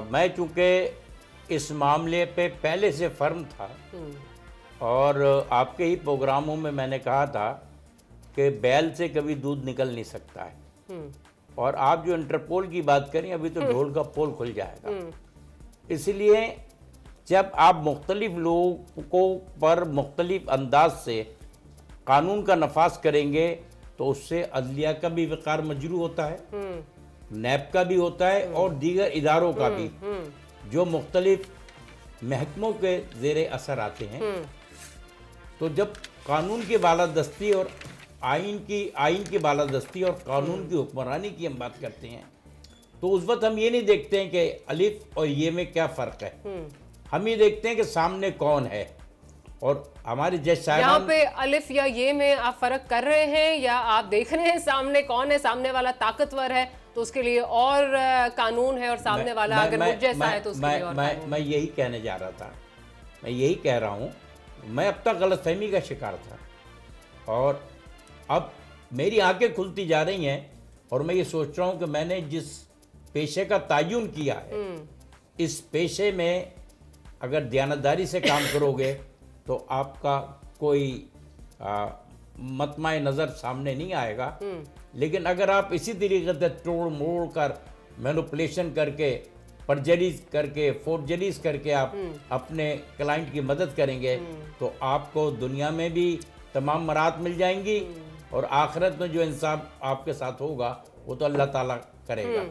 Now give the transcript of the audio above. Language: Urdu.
میں چونکہ اس معاملے پہ پہلے سے فرم تھا اور آپ کے ہی پروگراموں میں میں نے کہا تھا کہ بیل سے کبھی دودھ نکل نہیں سکتا ہے، اور آپ جو انٹرپول کی بات کریں ابھی تو ڈھول کا پول کھل جائے گا۔ اس لیے جب آپ مختلف لوگوں پر مختلف انداز سے قانون کا نفاذ کریں گے تو اس سے عدلیہ کا بھی وقار مجروح ہوتا ہے، نیب کا بھی ہوتا ہے، اور دیگر اداروں کا بھی جو مختلف محکموں کے زیر اثر آتے ہیں۔ تو جب قانون کی بالادستی اور آئین کی بالادستی اور قانون کی حکمرانی کی ہم بات کرتے ہیں تو اس وقت ہم یہ نہیں دیکھتے ہیں کہ الف اور یہ میں کیا فرق ہے، ہم یہ دیکھتے ہیں کہ سامنے کون ہے۔ اور ہمارے جج صاحبان یہاں پہ الف یا یہ میں آپ فرق کر رہے ہیں، یا آپ دیکھ رہے ہیں سامنے کون ہے؟ سامنے والا طاقتور ہے تو اس کے لیے اور قانون ہے، اور سامنے والا اگر مجھ جیسا ہے تو اس کے لیے اور قانون۔ میں یہی کہنے جا رہا تھا، میں یہی کہہ رہا ہوں، میں اب تک غلط فہمی کا شکار تھا، اور اب میری آنکھیں کھلتی جا رہی ہیں، اور میں یہ سوچ رہا ہوں کہ میں نے جس پیشے کا تعین کیا ہے اس پیشے میں اگر دیانتداری سے کام کرو گے تو آپ کا کوئی مطمع نظر سامنے نہیں آئے گا، لیکن اگر آپ اسی طریقے سے توڑ موڑ کر مینوپولیشن کر کے پرجریز کر کے فورجریز کر کے آپ اپنے کلائنٹ کی مدد کریں گے تو آپ کو دنیا میں بھی تمام مراد مل جائیں گی، اور آخرت میں جو انصاف آپ کے ساتھ ہوگا وہ تو اللہ تعالیٰ کرے گا۔